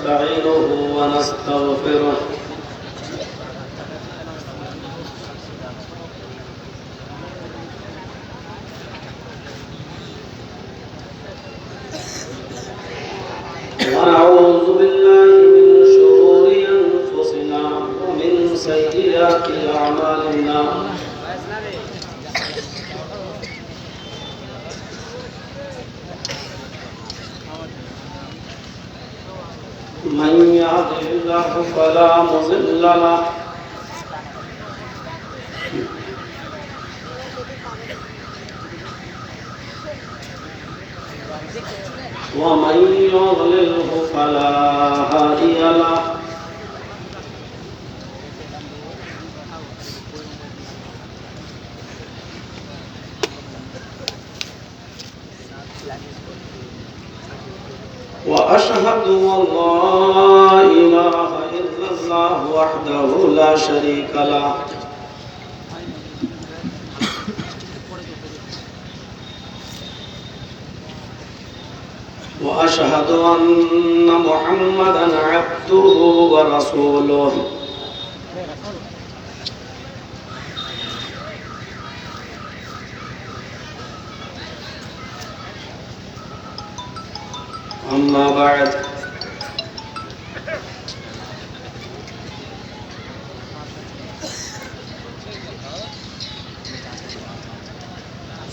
ونستعينه ونستغفره ونعوذ بالله من شرور أنفسنا ومن سيئات أعمالنا من يهده الله فلا مضل له ومن يضلله فلا هادي له وأشهد أن لا إله إلا الله وحده لا شريك له وأشهد أن محمدًا عبده ورسوله أما بعد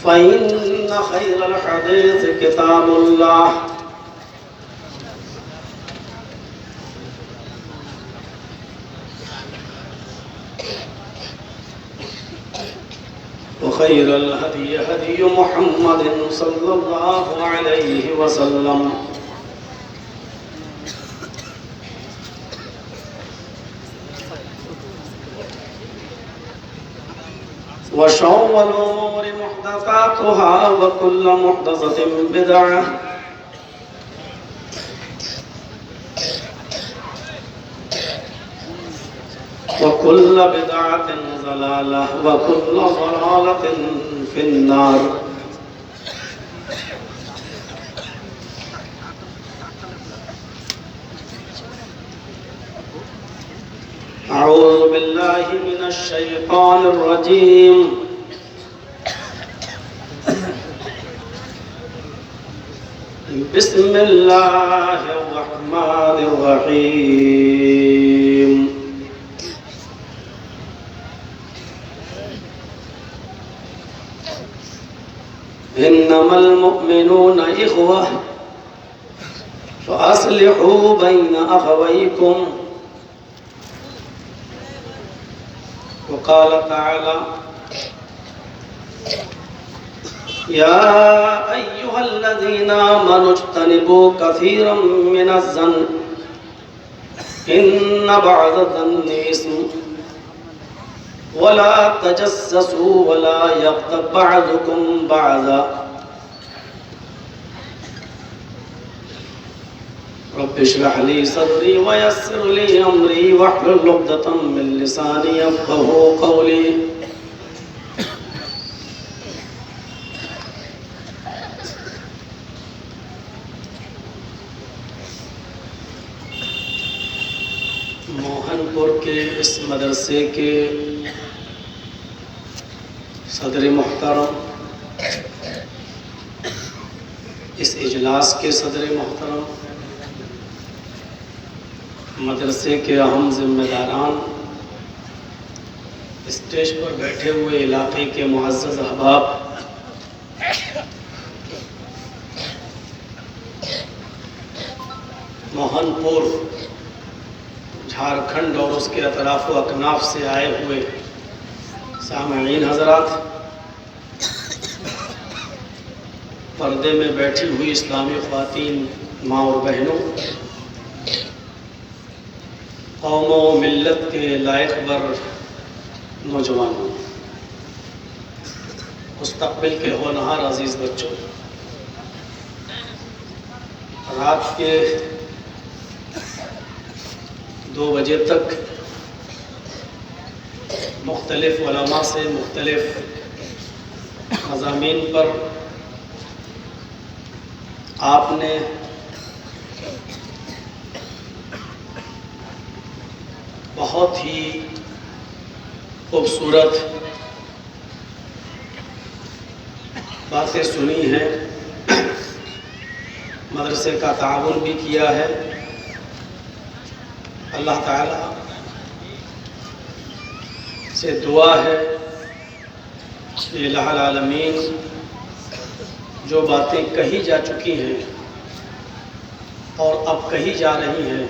فإن خير الحديث كتاب الله وخير الهدي هدي محمد صلى الله عليه وسلم وشر الأمور محدثاتها وكل محدثة بدعة وكل بدعة ضلالة وكل ضلالة في النار أعوذ بالله من الشيطان الرجيم بسم الله الرحمن الرحيم إنما المؤمنون إخوة فأصلحوا بين أخويكم وقال تعالى يا أيها الذين آمنوا اجتنبوا كثيرا من الظن إن بعض الظن إثم ولا تجسسوا ولا يغتب بعضكم بعضا رب اشرح لي صدري ويسر لي أمري واحلل عقدة من لساني يفقهوا قولي موہن پور کے اس مدرسے کے صدر محترم، اس اجلاس کے صدر محترم، مدرسے کے اہم ذمہ داران، اسٹیج پر بیٹھے ہوئے علاقے کے معزز احباب، موہن پور جھارکھنڈ اور اس کے اطراف و اکناف سے آئے ہوئے سامعین حضرات، پردے میں بیٹھی ہوئی اسلامی خواتین، ماں اور بہنوں، قوم و ملت کے لائق بر نوجوانوں، مستقبل کے ہونہار عزیز بچوں، رات کے 2 بجے تک مختلف علماء سے مختلف مضامین پر آپ نے بہت ہی خوبصورت باتیں سنی ہیں، مدرسے کا تعاون بھی کیا ہے۔ اللہ تعالیٰ سے دعا ہے کہ الہ العالمین جو باتیں کہی جا چکی ہیں اور اب کہی جا رہی ہیں،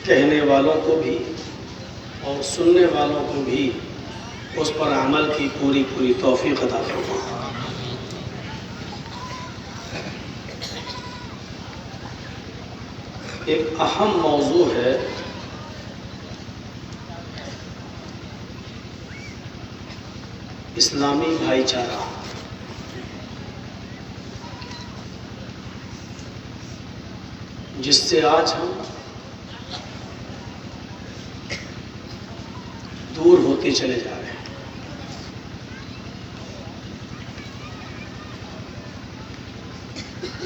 کہنے والوں کو بھی اور سننے والوں کو بھی اس پر عمل کی پوری توفیق عطا فرمائے۔ ایک اہم موضوع ہے اسلامی بھائی چارہ۔ جس سے آج ہم دور ہوتے چلے جا رہے ہیں۔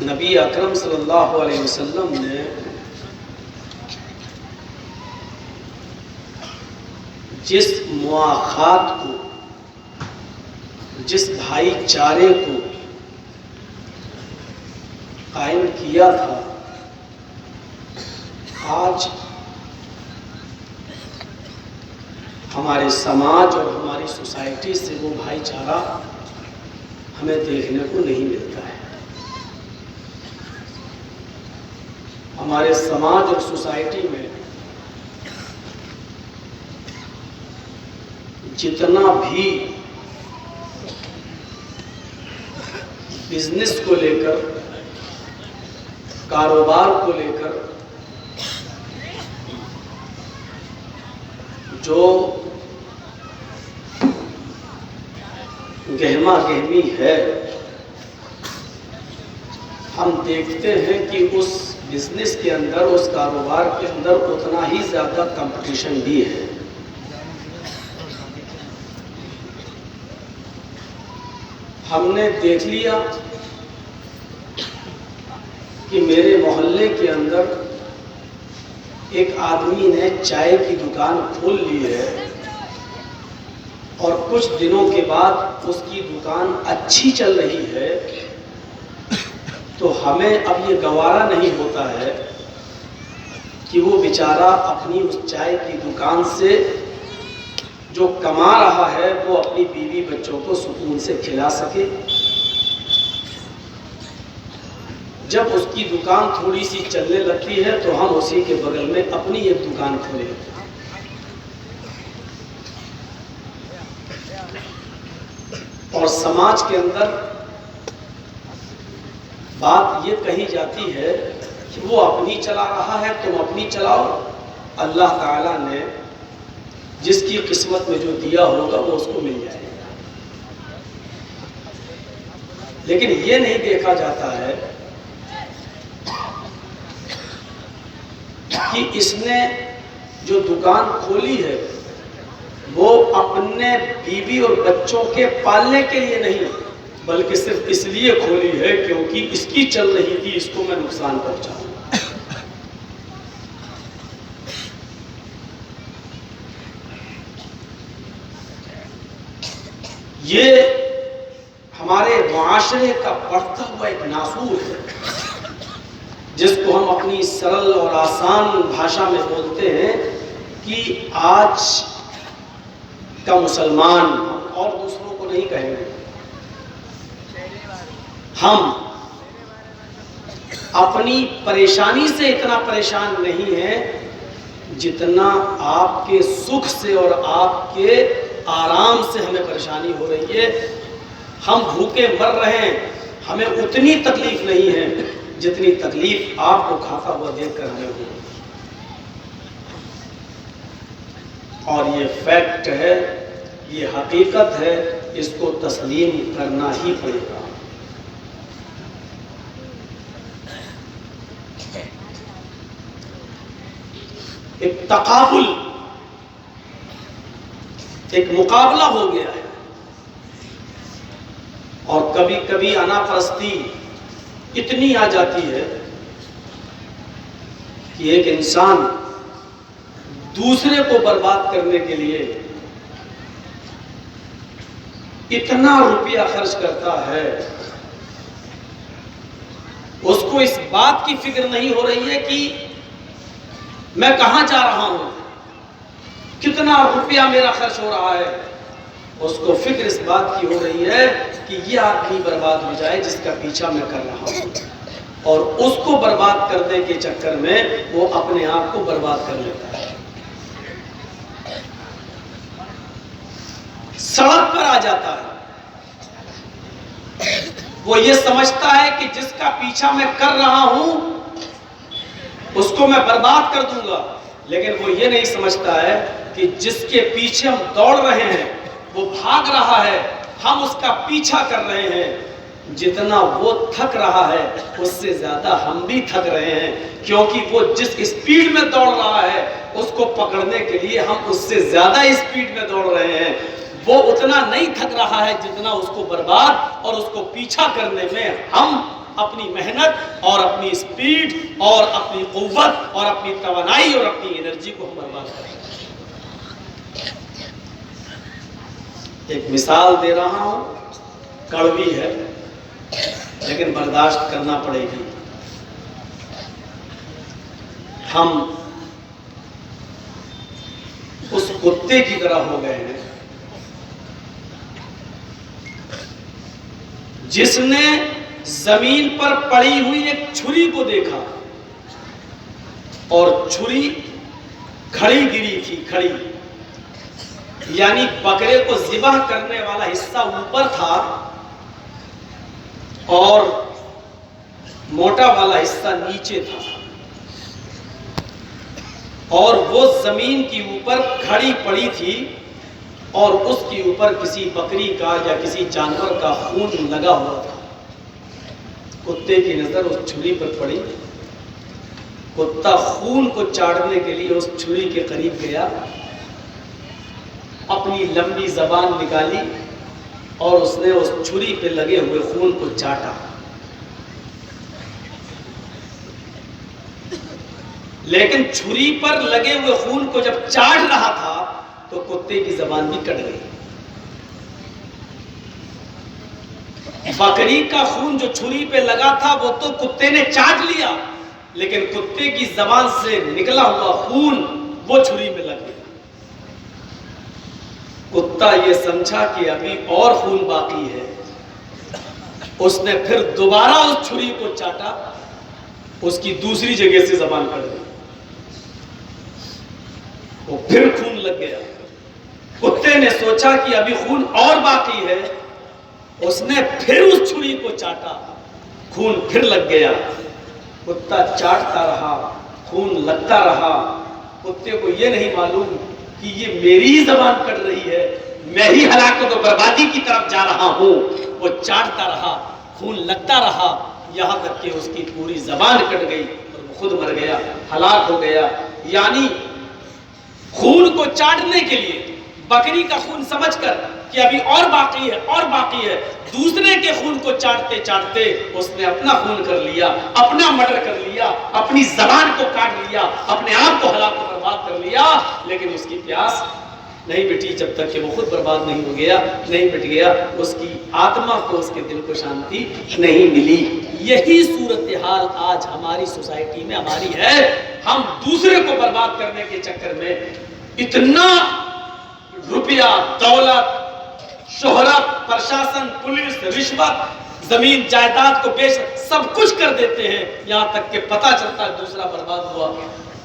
نبی اکرم صلی اللہ علیہ وسلم نے جس مواخات کو، جس بھائی چارے کو قائم کیا تھا، آج ہمارے سماج اور ہماری سوسائٹی سے وہ بھائی چارہ ہمیں دیکھنے کو نہیں ملتا ہے۔ ہمارے سماج اور سوسائٹی میں جتنا بھی بزنس کو لے کر، کاروبار کو لے کر جو گہما گہمی ہے، ہم دیکھتے ہیں کہ اس بزنس کے اندر، اس کاروبار کے اندر اتنا ہی زیادہ کمپٹیشن بھی ہے۔ ہم نے دیکھ لیا کہ میرے محلے کے اندر ایک آدمی نے چائے کی دکان کھول لی ہے اور کچھ دنوں کے بعد اس کی دکان اچھی چل رہی ہے، تو ہمیں اب یہ گوارا نہیں ہوتا ہے کہ وہ بیچارہ اپنی اس چائے کی دکان سے جو کما رہا ہے وہ اپنی بیوی بچوں کو سکون سے کھلا سکے۔ جب اس کی دکان تھوڑی سی چلنے لگتی ہے تو ہم اسی کے بغل میں اپنی ایک دکان کھولے۔ اور سماج کے اندر بات یہ کہی جاتی ہے کہ وہ اپنی چلا رہا ہے، تم اپنی چلاؤ، اللہ تعالیٰ نے جس کی قسمت میں جو دیا ہوگا وہ اس کو مل جائے گا۔ لیکن یہ نہیں دیکھا جاتا ہے کہ اس نے جو دکان کھولی ہے وہ اپنے بیوی اور بچوں کے پالنے کے لیے نہیں، بلکہ صرف اس لیے کھولی ہے کیونکہ اس کی چل رہی تھی، اس کو میں نقصان پہنچاؤں۔ یہ ہمارے معاشرے کا بڑھتا ہوا ایک ناسور ہے، جس کو ہم اپنی سرل اور آسان بھاشا میں بولتے ہیں کہ آج کا مسلمان، ہم اور دوسروں کو نہیں کہیں گے، ہم اپنی پریشانی سے اتنا پریشان نہیں ہیں جتنا آپ کے سکھ سے اور آپ کے آرام سے ہمیں پریشانی ہو رہی ہے۔ ہم بھوکے مر رہے ہیں، ہمیں اتنی تکلیف نہیں ہے جتنی تکلیف آپ کو کھاتا ہوا دیکھ کر ہمیں ہو۔ اور یہ فیکٹ ہے، یہ حقیقت ہے، اس کو تسلیم کرنا ہی پڑے گا۔ ایک تقابل، ایک مقابلہ ہو گیا ہے، اور کبھی کبھی انا پرستی اتنی آ جاتی ہے کہ ایک انسان دوسرے کو برباد کرنے کے لیے اتنا روپیہ خرچ کرتا ہے، اس کو اس بات کی فکر نہیں ہو رہی ہے کہ میں کہاں جا رہا ہوں، کتنا روپیہ میرا خرچ ہو رہا ہے، اس کو فکر اس بات کی ہو رہی ہے کہ یہ آدمی برباد ہو جائے جس کا پیچھا میں کر رہا ہوں، اور اس کو برباد کرنے کے چکر میں وہ اپنے آپ کو برباد کر لیتا ہے، سڑک پر آ جاتا ہے، وہ یہ سمجھتا ہے کہ جس کا پیچھا میں کر رہا ہوں اس کو میں برباد کر دوں گا، لیکن وہ یہ نہیں سمجھتا ہے کہ جس کے پیچھے ہم دوڑ رہے ہیں وہ بھاگ رہا ہے، ہم اس کا پیچھا کر رہے ہیں، جتنا وہ تھک رہا ہے اس سے زیادہ ہم بھی تھک رہے ہیں، کیونکہ وہ جس اسپیڈ میں دوڑ رہا ہے اس کو پکڑنے کے لیے ہم اس سے زیادہ اسپیڈ میں دوڑ رہے ہیں، وہ اتنا نہیں تھک رہا ہے جتنا اس کو برباد اور اس کو پیچھا کرنے میں ہم اپنی محنت اور اپنی اسپیڈ اور اپنی قوت اور اپنی توانائی اور اپنی انرجی کو ہم برباد کریں۔ ایک مثال دے رہا ہوں، کڑوی ہے لیکن برداشت کرنا پڑے گی۔ ہم اس کتے کی طرح ہو گئے ہیں جس نے زمین پر پڑی ہوئی ایک چھری کو دیکھا اور چھری کھڑی گری تھی، کھڑی یعنی بکرے کو ذبح کرنے والا حصہ اوپر تھا اور موٹا والا حصہ نیچے تھا، اور وہ زمین کے اوپر کھڑی پڑی تھی اور اس کے اوپر کسی بکری کا یا کسی جانور کا خون لگا ہوا تھا۔ کتے کی نظر اس چھری پر پڑی، کتا خون کو چاٹنے کے لیے اس چھری کے قریب گیا، اپنی لمبی زبان نکالی اور اس نے اس چھری پہ لگے ہوئے خون کو چاٹا، لیکن چھری پر لگے ہوئے خون کو جب چاٹ رہا تھا تو کتے کی زبان بھی کٹ گئی۔ بکری کا خون جو چھری پہ لگا تھا وہ تو کتے نے چاٹ لیا، لیکن کتے کی زبان سے نکلا ہوا خون وہ چھری میں لگ گیا۔ کتا یہ سمجھا کہ ابھی اور خون باقی ہے، اس نے پھر دوبارہ اس چھری کو چاٹا، اس کی دوسری جگہ سے زبان کٹ گئی، وہ پھر خون لگ گیا۔ کتے نے سوچا کہ ابھی خون اور باقی ہے، اس نے پھر اس چھری کو چاٹا، خون پھر لگ گیا۔ کتا چاٹتا رہا، خون لگتا رہا، کتے کو یہ نہیں معلوم کہ یہ میری ہی زبان کٹ رہی ہے، میں ہی ہلاکت و بربادی کی طرف جا رہا ہوں۔ وہ چاٹتا رہا، خون لگتا رہا، یہاں تک کہ اس کی پوری زبان کٹ گئی اور وہ خود مر گیا، ہلاک ہو گیا۔ یعنی خون کو چاٹنے کے لیے بکری کا خون سمجھ کر کہ ابھی اور باقی ہے اور باقی ہے، دوسرے کے خون کو چاٹتے چاٹتے اس نے اپنا خون کر لیا، اپنا مرڈر کر لیا، اپنی زبان کو کاٹ لیا، اپنے آپ کو ہلاک و برباد کر لیا، لیکن اس کی پیاس نہیں مٹی جب تک کہ وہ خود برباد نہیں ہو گیا، نہیں مٹ گیا، اس کی آتما کو، اس کے دل کو شانتی نہیں ملی۔ یہی صورتحال آج ہماری سوسائٹی میں ہماری ہے۔ ہم دوسرے کو برباد کرنے کے چکر میں اتنا روپیہ، دولت، شہرت، پرشاسن، پولیس، رشوت، زمین جائیداد کو بیچ سب کچھ کر دیتے ہیں، یہاں تک کہ پتہ چلتا ہے دوسرا برباد ہوا۔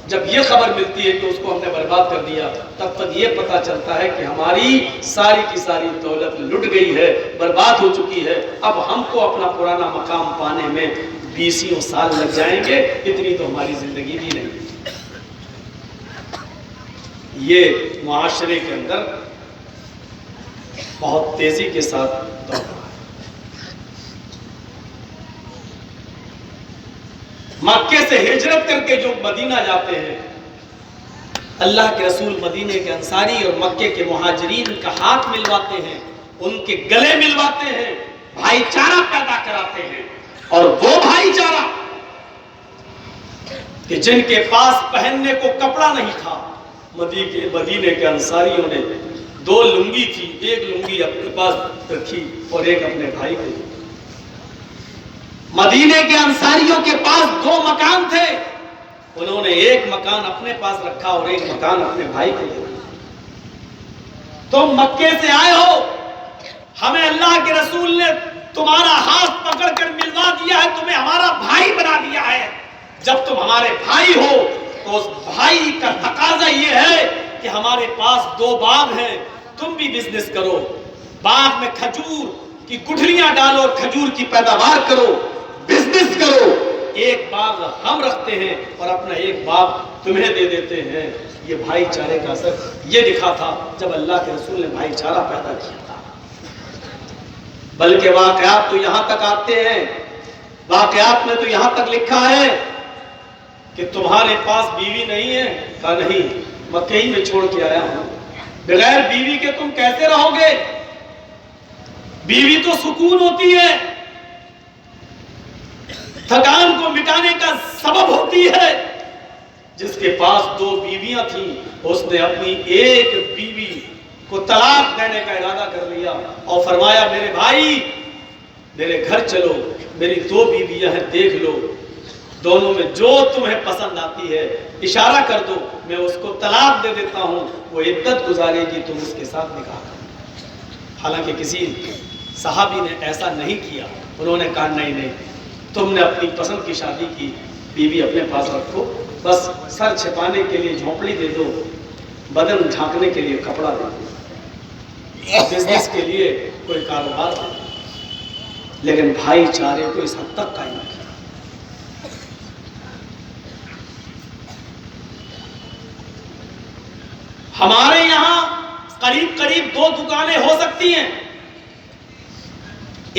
جب یہ خبر ملتی ہے کہ اس کو ہم نے برباد کر دیا، تب تک یہ پتہ چلتا ہے کہ ہماری ساری کی ساری دولت لٹ گئی ہے، برباد ہو چکی ہے۔ اب ہم کو اپنا پرانا مقام پانے میں 20 سال لگ جائیں گے، اتنی تو ہماری زندگی بھی نہیں۔ یہ معاشرے کے اندر بہت تیزی کے ساتھ دور رہا ہے۔ مکے سے ہجرت کر کے جو مدینہ جاتے ہیں، اللہ کے رسول مدینے کے انصاری اور مکے کے مہاجرین کا ہاتھ ملواتے ہیں، ان کے گلے ملواتے ہیں، بھائی چارہ پیدا کراتے ہیں، اور وہ بھائی چارہ کہ جن کے پاس پہننے کو کپڑا نہیں تھا، مدینے کے انصاریوں نے 2 لنگی تھی، ایک لنگی اپنے پاس رکھی اور ایک اپنے بھائی کو دی۔ مدینے کے انصاریوں کے پاس 2 مکان تھے، انہوں نے ایک مکان اپنے پاس رکھا اور ایک مکان اپنے بھائی کو دیا۔ تم مکے سے آئے ہو، ہمیں اللہ کے رسول نے تمہارا ہاتھ پکڑ کر ملوا دیا ہے، تمہیں ہمارا بھائی بنا دیا ہے۔ جب تم ہمارے بھائی ہو تو اس بھائی کا تقاضا یہ ہے کہ ہمارے پاس 2 باغ ہیں، تم بھی بزنس کرو، باغ میں کھجور کی گٹھلیاں ڈالو اور کھجور کی پیداوار کرو، بزنس کرو۔ ایک باغ ہم رکھتے ہیں اور اپنا ایک باغ تمہیں دے دیتے ہیں۔ یہ بھائی چارے کا اثر یہ دکھا تھا جب اللہ کے رسول نے بھائی چارہ پیدا کیا تھا۔ بلکہ واقعات تو یہاں تک آتے ہیں، واقعات میں تو یہاں تک لکھا ہے کہ تمہارے پاس بیوی نہیں ہے؟ کہا نہیں، مکے ہی میں چھوڑ کے آیا ہوں۔ بغیر بیوی کے تم کیسے رہو گے؟ بیوی تو سکون ہوتی ہے، تھکان کو مٹانے کا سبب ہوتی ہے۔ جس کے پاس 2 بیویاں تھیں، اس نے اپنی ایک بیوی کو طلاق دینے کا ارادہ کر لیا اور فرمایا میرے بھائی میرے گھر چلو، میری 2 بیویاں ہیں، دیکھ لو، دونوں میں جو تمہیں پسند آتی ہے اشارہ کر دو، میں اس کو طلاق دے دیتا ہوں، وہ عدت گزارے گی، تم اس کے ساتھ نکاح کرو۔ حالانکہ کسی صحابی نے ایسا نہیں کیا، انہوں نے کہا نہیں، تم نے اپنی پسند کی شادی کی، بیوی اپنے پاس رکھو، بس سر چھپانے کے لیے جھونپڑی دے دو، بدن ڈھانکنے کے لیے کپڑا دے دو، بزنس کے لیے کوئی کاروبار دے دو۔ لیکن بھائی چارے کو اس حد تک قائم کیا۔ ہمارے یہاں قریب 2 دکانیں ہو سکتی ہیں،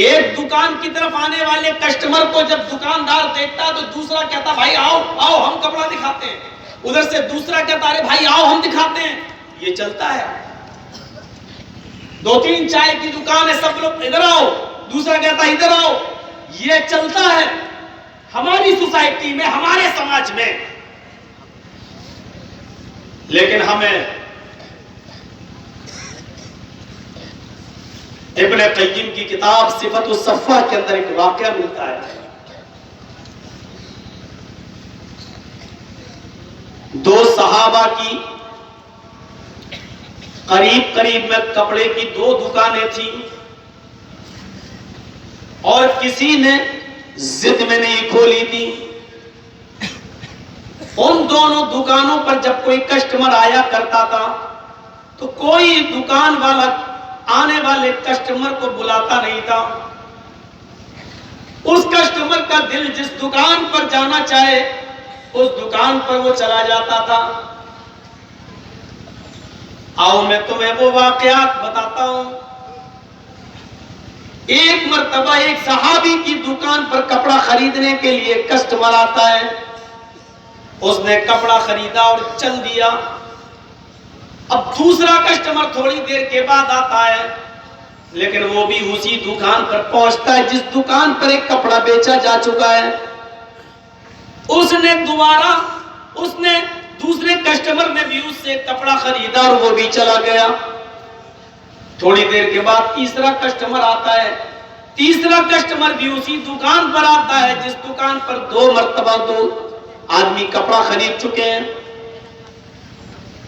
ایک دکان کی طرف آنے والے کسٹمر کو جب دکاندار دیکھتا ہے تو دوسرا کہتا بھائی آؤ ہم کپڑا دکھاتے ہیں، ادھر سے دوسرا کہتا ارے بھائی آؤ ہم دکھاتے ہیں۔ یہ چلتا ہے۔ 2-3 چائے کی دکان ہے، سب لوگ ادھر آؤ، دوسرا کہتا ادھر آؤ، یہ چلتا ہے ہماری سوسائٹی میں، ہمارے سماج میں۔ لیکن ہمیں ابن قیم کی کتاب صفت الصفہ کے اندر ایک واقعہ ملتا ہے۔ 2 صحابہ کی قریب میں کپڑے کی 2 دکانیں تھیں، اور کسی نے ضد میں نہیں کھولی تھی۔ ان دونوں دکانوں پر جب کوئی کسٹمر آیا کرتا تھا تو کوئی دکان والا آنے والے کسٹمر کو بلاتا نہیں تھا۔ اس کسٹمر کا دل جس دکان پر جانا چاہے اس دکان پر وہ چلا جاتا تھا۔ آؤ میں تمہیں وہ واقعات بتاتا ہوں۔ ایک مرتبہ ایک صحابی کی دکان پر کپڑا خریدنے کے لیے کسٹمر آتا ہے، اس نے کپڑا خریدا اور چل دیا۔ اب دوسرا کسٹمر تھوڑی دیر کے بعد آتا ہے، لیکن وہ بھی اسی دکان پر پہنچتا ہے جس دکان پر ایک کپڑا بیچا جا چکا ہے۔ اس نے دوسرے کسٹمر نے بھی اس سے کپڑا خریدا اور وہ بھی چلا گیا۔ تھوڑی دیر کے بعد تیسرا کسٹمر آتا ہے، تیسرا کسٹمر بھی اسی دکان پر آتا ہے جس دکان پر 2 مرتبہ 2 آدمی کپڑا خرید چکے ہیں۔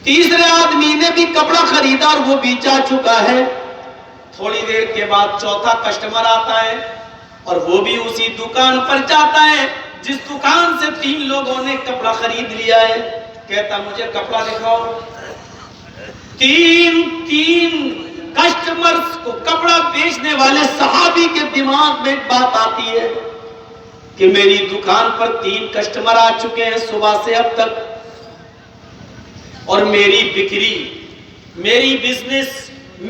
تیسرے آدمی نے بھی کپڑا خریدا اور وہ بھی جا چکا ہے۔ تھوڑی دیر کے بعد چوتھا کسٹمر آتا ہے اور وہ بھی اسی دکان پر جاتا ہے جس دکان سے 3 لوگوں نے کپڑا خرید لیا ہے۔ کہتا مجھے کپڑا دکھاؤ۔ 3 کسٹمرز کو کپڑا بیچنے والے صحابی کے دماغ میں ایک بات آتی ہے کہ میری دکان پر 3 کسٹمر آ چکے ہیں صبح سے اب تک، اور میری بکری، میری بزنس،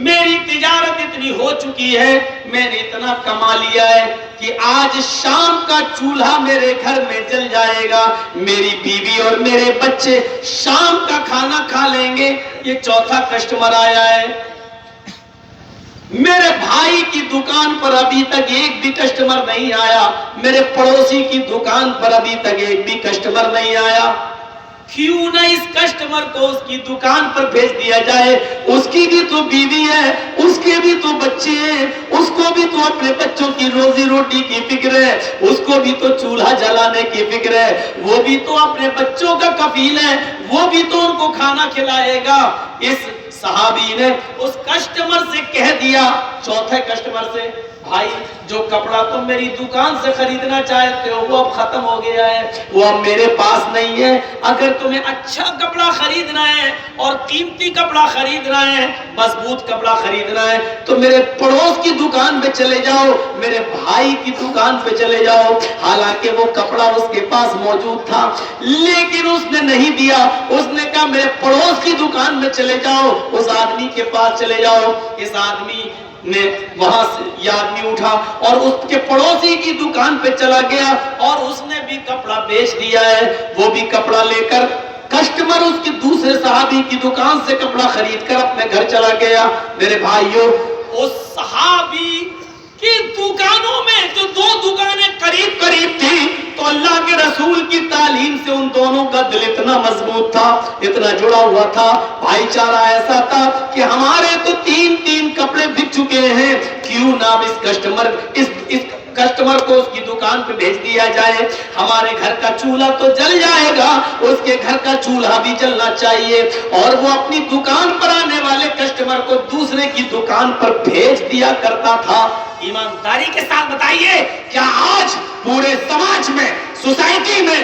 میری تجارت اتنی ہو چکی ہے، میں نے اتنا کما لیا ہے کہ آج شام کا چولہا میرے گھر میں جل جائے گا، میری بیوی اور میرے بچے شام کا کھانا کھا لیں گے۔ یہ چوتھا کسٹمر آیا ہے۔ میرے بھائی کی دکان پر ابھی تک ایک بھی کسٹمر نہیں آیا، میرے پڑوسی کی دکان پر ابھی تک ایک بھی کسٹمر نہیں آیا۔ کیوں نہ اس کسٹمر کو اس کی دکان پر بھیج دیا جائے؟ اس کی بھی تو بیوی ہے، اس کے بھی تو بچے ہیں، اس کو بھی تو اپنے بچوں کی روزی روٹی کی فکر ہے، اس کو بھی تو چولہا جلانے کی فکر ہے، وہ بھی تو اپنے بچوں کا کفیل ہے، وہ بھی تو ان کو کھانا کھلائے گا۔ اس صحابی نے اس کسٹمر سے کہہ دیا، چوتھے کسٹمر سے، بھائی جو کپڑا تم میری دکان سے خریدنا چاہتے ہو وہ اب ختم ہو گیا ہے، وہ اب میرے پاس نہیں ہے۔ اگر تمہیں اچھا کپڑا خریدنا ہے اور قیمتی کپڑا خریدنا ہے، مضبوط کپڑا خریدنا ہے، تو میرے پڑوس کی دکان پہ چلے جاؤ، میرے بھائی کی دکان پہ چلے جاؤ۔ حالانکہ وہ کپڑا اس کے پاس موجود تھا، لیکن اس نے نہیں دیا۔ اس نے کہا میرے پڑوس کی دکان میں چلے جاؤ، اس آدمی کے پاس چلے جاؤ۔ اس آدمی نے وہاں سے یہ آدمی اٹھا اور اس کے پڑوسی کی دکان پہ چلا گیا اور اس نے بھی کپڑا بیچ دیا ہے۔ وہ بھی کپڑا لے کر کسٹمر اس کی دوسرے صحابی کی دکان سے کپڑا خرید کر اپنے گھر چلا گیا۔ میرے بھائیوں، اس صحابی کی دکانوں میں جو دو دکانیں قریب قریب تھی، تو اللہ کے رسول کی تعلیم سے ان دونوں کا دل اتنا مضبوط تھا، اتنا جڑا ہوا تھا، بھائی چارہ ایسا تھا کہ ہمارے تو تین کپڑے بک چکے ہیں، کیوں نہ اس کسٹمر کو اس کی دکان پہ بھیج دیا جائے، ہمارے گھر کا چولہا تو جل جائے گا، اس کے گھر کا چولہا بھی جلنا چاہیے۔ اور وہ اپنی دکان پر آنے والے کسٹمر کو دوسرے کی دکان پر بھیج دیا کرتا تھا۔ ایمانداری کے ساتھ بتائیے، کیا آج پورے سماج میں، سوسائٹی میں،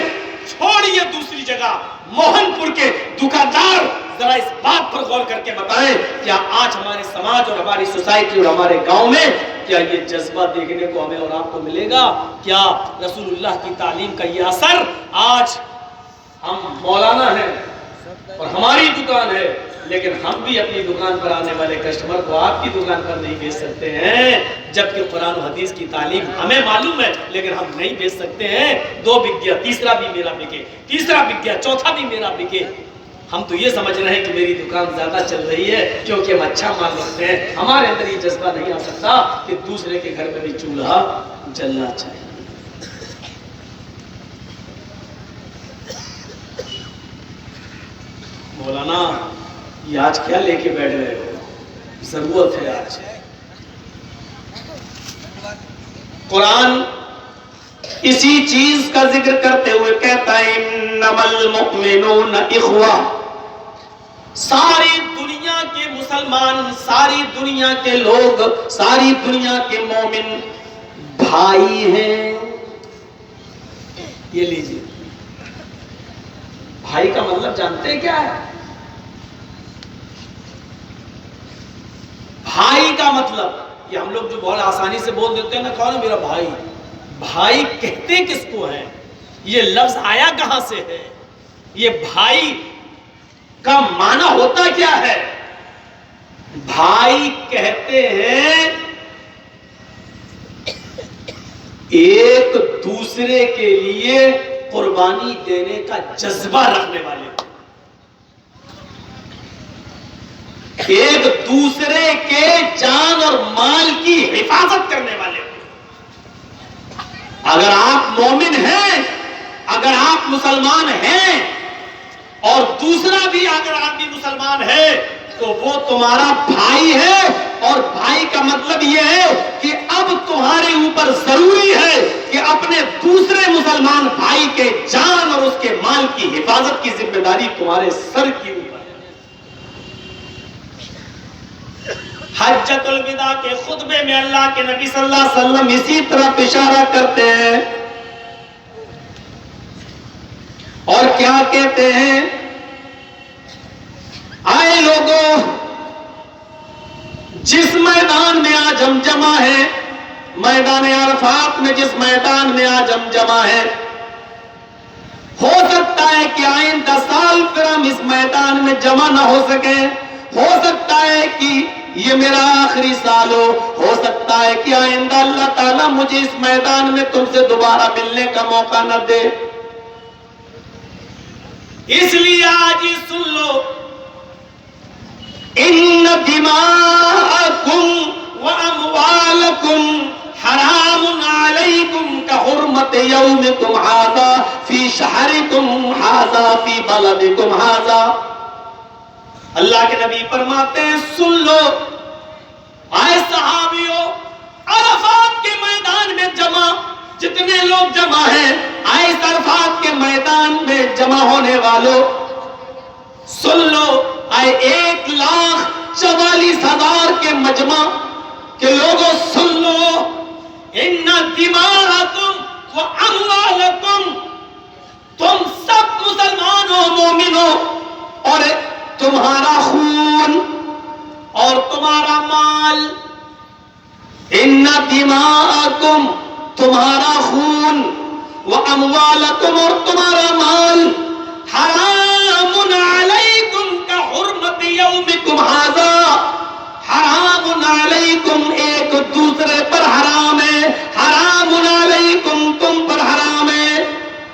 چھوڑیے دوسری جگہ، موہن پور کے دکاندار ذرا اس بات پر غور کر کے بتائیں، کیا آج ہمارے سماج اور ہماری سوسائٹی اور ہمارے گاؤں میں کیا یہ جذبہ دیکھنے کو ہمیں اور آپ کو ملے گا؟ کیا رسول اللہ کی تعلیم کا یہ اثر آج ہم مولانا ہیں اور ہماری دکان ہے، لیکن ہم بھی اپنی دکان پر آنے والے کسٹمر کو آپ کی دکان پر نہیں بھیج سکتے ہیں، جبکہ قرآن و حدیث کی تعلیم ہمیں معلوم ہے لیکن ہم نہیں بھیج سکتے ہیں۔ دو بک گیا، تیسرا بھی میرا بکے، تیسرا بک گیا، چوتھا بھی میرا بکے۔ ہم تو یہ سمجھ رہے ہیں کہ میری دکان زیادہ چل رہی ہے کیونکہ ہم اچھا مال رکھتے ہیں، ہمارے اندر یہ جذبہ نہیں آ سکتا کہ دوسرے کے گھر میں بھی چولہا جلنا چاہیے۔ مولانا یہ آج کیا لے کے بیٹھ رہے ہو؟ ضرورت ہے آج۔ قرآن اسی چیز کا ذکر کرتے ہوئے کہتا ہے انما المؤمنون اخوہ، ساری دنیا کے مسلمان، ساری دنیا کے لوگ، ساری دنیا کے مومن بھائی ہیں۔ یہ لیجیے، بھائی کا مطلب جانتے ہیں کیا ہے؟ بھائی کا مطلب یہ ہم لوگ جو بہت آسانی سے بول دیتے ہیں نا، کون ہے میرا بھائی؟ بھائی کہتے کس کو ہیں؟ یہ لفظ آیا کہاں سے ہے؟ یہ بھائی کا معنی ہوتا کیا ہے؟ بھائی کہتے ہیں ایک دوسرے کے لیے قربانی دینے کا جذبہ رکھنے والے، ایک دوسرے کے جان اور مال کی حفاظت کرنے والے۔ اگر آپ مومن ہیں، اگر آپ مسلمان ہیں اور دوسرا بھی اگر آپ بھی مسلمان ہے تو وہ تمہارا بھائی ہے، اور بھائی کا مطلب یہ ہے کہ اب تمہارے اوپر ضروری ہے کہ اپنے دوسرے مسلمان بھائی کے جان اور اس کے مال کی حفاظت کی ذمہ داری تمہارے سر کی اوپر ہے۔ حجۃ الوداع کے خطبے میں اللہ کے نبی صلی اللہ علیہ وسلم اسی طرح اشارہ کرتے ہیں اور کیا کہتے ہیں؟ آئے لوگوں، جس میدان میں آج ہم جمع ہیں، میدان عرفات میں جس میدان میں آج ہم جمع ہیں، ہو سکتا ہے کہ آئندہ سال پھر ہم اس میدان میں جمع نہ ہو سکیں، ہو سکتا ہے کہ یہ میرا آخری سال ہو سکتا ہے کہ آئندہ اللہ تعالیٰ مجھے اس میدان میں تم سے دوبارہ ملنے کا موقع نہ دے۔ اس لیے آج ہی سن لو، ان دماءکم واموالکم حرام علیکم کحرمت یومکم ھذا فی شہرکم ھذا فی بلدکم ھذا. اللہ کے نبی فرماتے ہیں سن لو آئے صحابیوں، عرفات کے میدان میں جمع جتنے لوگ جمع ہیں، آئے عرفات کے میدان میں جمع ہونے والوں سن لو، آئے 1,44,000 کے مجمع کے لوگوں سن لو، ان دماءکم و اموالکم، تم سب مسلمانوں مومنوں، اور تمہارا خون اور تمہارا مال، ان دماءکم تمہارا خون و اموالکم اور تمہارا مال حرام علیکم کا حرمت یومکم ھذا، حرام علیکم ایک دوسرے پر حرام ہے، حرام علیکم تم پر حرام ہے.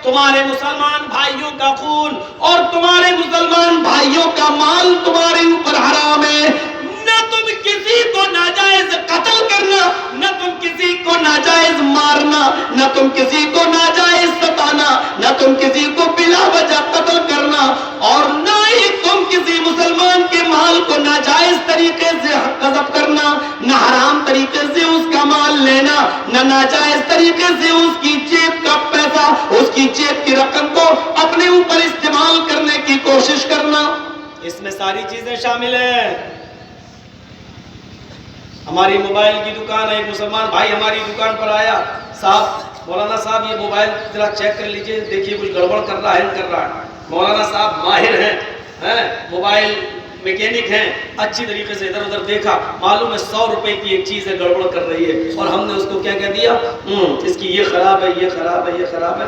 تمہارے مسلمان بھائیوں کا خون اور تمہارے مسلمان بھائیوں کا مال تمہارے اوپر حرام ہے. نہ تم کسی کو ناجائز قتل کرنا، نہ تم کسی کو ناجائز مارنا، نہ تم کسی کو ناجائز ستانا، نہ تم کسی کو بلا وجہ قتل کرنا، اور نہ ہی تم کسی مسلمان کے مال کو ناجائز طریقے سے قذف کرنا، نہ حرام طریقے سے اس کا مال لینا، نہ ناجائز طریقے سے اس کی جیب کا پیسہ، اس کی جیب کی رقم کو اپنے اوپر استعمال کرنے کی کوشش کرنا. اس میں ساری چیزیں شامل ہیں. ہماری موبائل کی دکان ہے، ایک مسلمان بھائی ہماری دکان پر آیا، صاحب مولانا صاحب یہ موبائل ذرا چیک کر لیجئے، دیکھیے کچھ گڑبڑ کر رہا ہے، ہینگ کر رہا ہے. مولانا صاحب ماہر ہیں، موبائل میکینک ہیں، اچھی طریقے سے ادھر ادھر دیکھا، معلوم ہے 100 روپے کی ایک چیز ہے گڑبڑ کر رہی ہے، اور ہم نے اس کو کیا کہہ دیا، اس کی یہ خراب ہے، یہ خراب ہے، یہ خراب ہے،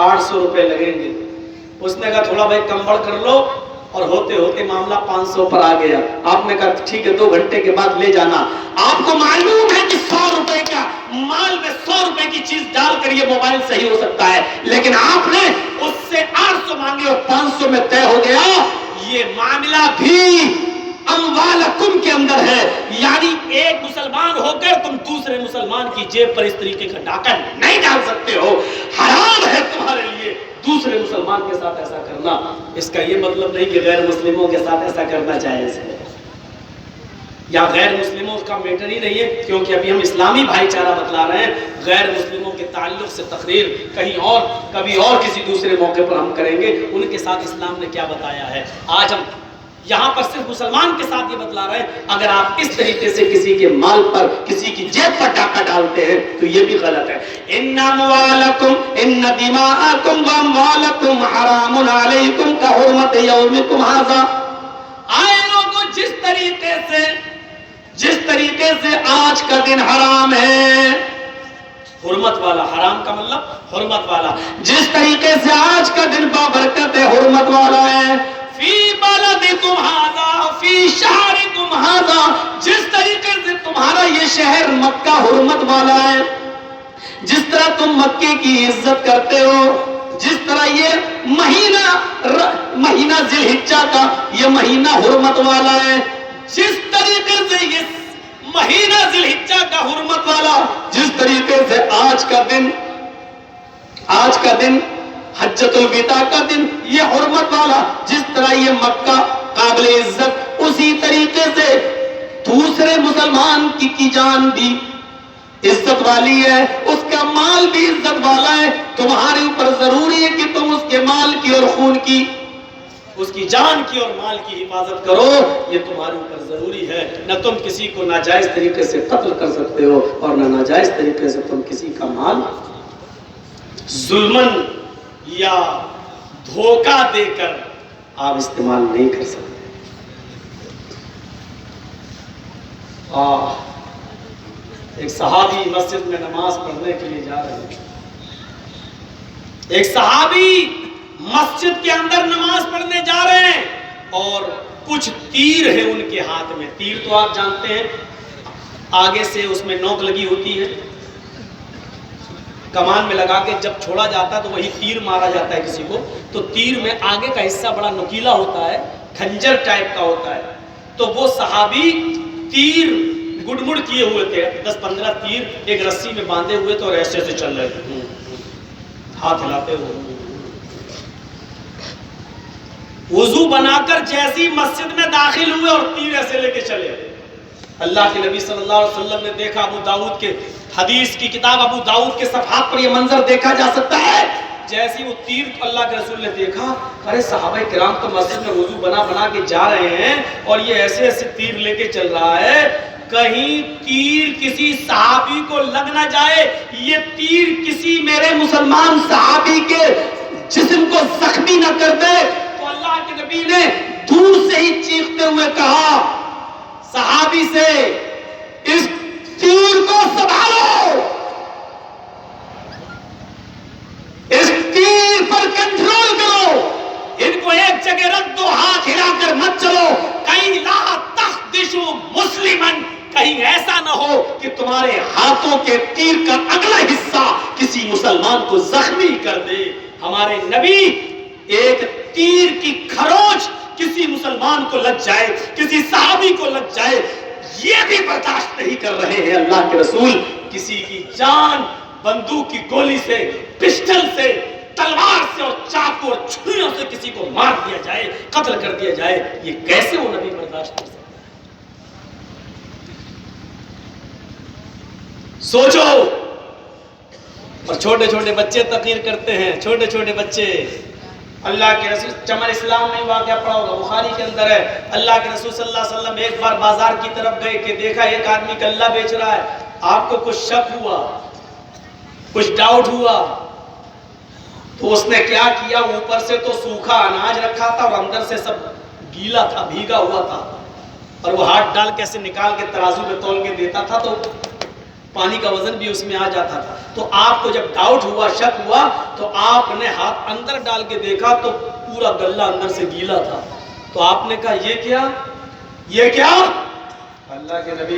800 روپے لگیں گے. اس نے کہا تھوڑا بھائی کم بڑھ کر لو، اور ہوتے ہوتے معاملہ 500 پر آ گیا. آپ نے کہا ٹھیک ہے 2 گھنٹے کے بعد لے جانا. آپ کو معلوم ہے کہ 100 روپے کا مال میں 100 روپے کی چیز ڈال کر یہ موبائل صحیح ہو سکتا ہے، لیکن آپ نے اس سے 800 مانگے اور 500 میں طے ہو گیا. یہ معاملہ بھی اموالکم کے اندر ہے، یعنی ایک مسلمان ہو کر تم دوسرے مسلمان کی جیب پر اس طریقے کا ڈاکہ نہیں ڈال سکتے ہو. حرام ہے تمہارے لیے دوسرے مسلمان کے ساتھ ایسا کرنا. اس کا یہ مطلب نہیں کہ غیر مسلموں کے ساتھ ایسا کرنا جائز ہے، یا غیر مسلموں کا میٹر ہی نہیں ہے، کیونکہ ابھی ہم اسلامی بھائی چارہ بتلا رہے ہیں. غیر مسلموں کے تعلق سے تقریر کہیں اور کبھی اور کسی دوسرے موقع پر ہم کریں گے، ان کے ساتھ اسلام نے کیا بتایا ہے. آج ہم یہاں پر صرف مسلمان کے ساتھ یہ بتلا رہے ہیں. اگر آپ اس طریقے سے کسی کے مال پر، کسی کی جیب پر ڈاکہ ڈالتے ہیں تو یہ بھی غلط ہے. ان اموالکم ان دماءکم واموالکم حرام علیکم کحرمت یومکم ھذا. آئے لوگوں جس طریقے سے آج کا دن حرام ہے، حرمت والا، حرام کا مطلب حرمت والا، جس طریقے سے آج کا دن بابرکت ہے، حرمت والا ہے، فی بلدکم ھذا فی شہرکم ھذا، جس طریقے سے تمہارا یہ شہر مکہ حرمت والا ہے، جس طرح تم مکے کی عزت کرتے ہو، جس طرح یہ مہینہ ذی الحجہ کا یہ مہینہ حرمت والا ہے، جس طریقے سے یہ مہینہ ذی الحجہ کا حرمت والا، جس طریقے سے آج کا دن حجۃ الوداع کا دن یہ حرمت والا، جس طرح یہ مکہ قابل عزت، اسی طریقے سے دوسرے مسلمان کی جان بھی عزت والی ہے، اس کا مال بھی عزت والا ہے. تمہارے اوپر ضروری ہے کہ تم اس کے مال کی اور خون کی، اس کی جان کی اور مال کی حفاظت کرو. یہ تمہارے اوپر ضروری ہے. نہ تم کسی کو ناجائز طریقے سے قتل کر سکتے ہو، اور نہ ناجائز طریقے سے تم کسی کا مال ظلمن یا دھوکہ دے کر آپ استعمال نہیں کر سکتے. ایک صحابی مسجد میں نماز پڑھنے کے لیے جا رہے ہیں. ایک صحابی مسجد کے اندر نماز پڑھنے جا رہے ہیں، اور کچھ تیر ہیں ان کے ہاتھ میں. تیر تو آپ جانتے ہیں آگے سے اس میں نوک لگی ہوتی ہے، کمان میں لگا کے جب چھوڑا جاتا ہے تو وہی تیر مارا جاتا ہے کسی کو. تو تیر میں آگے کا حصہ بڑا نکیلا ہوتا ہے، خنجر ٹائپ کا ہوتا ہے. تو وہ صحابی تیر گڑ مڑ کیے ہوئے تھے، 10-15 تیر ایک رسی میں باندھے ہوئے تھے، اور ایسے سے چل رہے تھے. ہاتھ ہلاتے ہوئے وضو بنا کر جیسی مسجد میں داخل ہوئے اور تیر ایسے لے کے چلے. اللہ کے نبی صلی اللہ علیہ وسلم نے دیکھا. ابو داؤد کے حدیث کی کتاب ابو داؤد کے صفحات پر یہ منظر دیکھا جا سکتا ہے. جیسی وہ تیر کو اللہ کے رسول نے دیکھا, ارے صحابہ کرام تو مسجد میں وضو بنا کے جا رہے ہیں اور یہ ایسے ایسے تیر لے کے چل رہا ہے, کہیں تیر کسی صحابی کو لگ نہ جائے, یہ تیر کسی میرے مسلمان صحابی کے جسم کو زخمی نہ کر دے. تو اللہ کے نبی نے دور سے ہی چیختے ہوئے کہا صحابی سے, اس تیر کو سنبھالو, اس تیر پر کنٹرول کرو, ان کو ایک جگہ رکھ دو, ہاتھ ہلا کر مت چلو, کہیں لا تخدشو مسلمن, کہیں ایسا نہ ہو کہ تمہارے ہاتھوں کے تیر کا اگلا حصہ کسی مسلمان کو زخمی کر دے. ہمارے نبی ایک تیر کی کھروچ کسی مسلمان کو لگ جائے, کسی صحابی کو لگ جائے, یہ بھی برداشت نہیں کر رہے ہیں. اللہ کے رسول کسی کی جان بندوق کی گولی سے, پسٹل سے, تلوار سے اور چاقو اور چھریوں سے کسی کو مار دیا جائے, قتل کر دیا جائے, یہ کیسے وہ نبی برداشت کر سکتے؟ سوچو. اور چھوٹے چھوٹے بچے تقریر کرتے ہیں, چھوٹے چھوٹے بچے. اللہ کے رسول چمر اسلام میں واقعہ پڑا ہوگا, بخاری کے اندر ہے. اللہ کے رسول صلی اللہ علیہ وسلم ایک بار بازار کی طرف گئے کہ دیکھا ایک آدمی غلہ بیچ رہا ہے. آپ کو کچھ شک ہوا, کچھ ڈاؤٹ ہوا, تو اس نے کیا کیا, اوپر سے تو سوکھا اناج رکھا تھا اور اندر سے سب گیلا تھا, بھیگا ہوا تھا, اور وہ ہاتھ ڈال کے ایسے نکال کے ترازو میں تول کے دیتا تھا تو پانی کا وزن بھی اس میں آ جاتا تھا. تو آپ کو جب ڈاؤٹ ہوا, شک ہوا, تو آپ نے ہاتھ اندر ڈال کے دیکھا تو پورا غلہ اندر سے گیلا تھا. تو آپ نے کہا یہ کیا, یہ کیا؟ اللہ کے نبی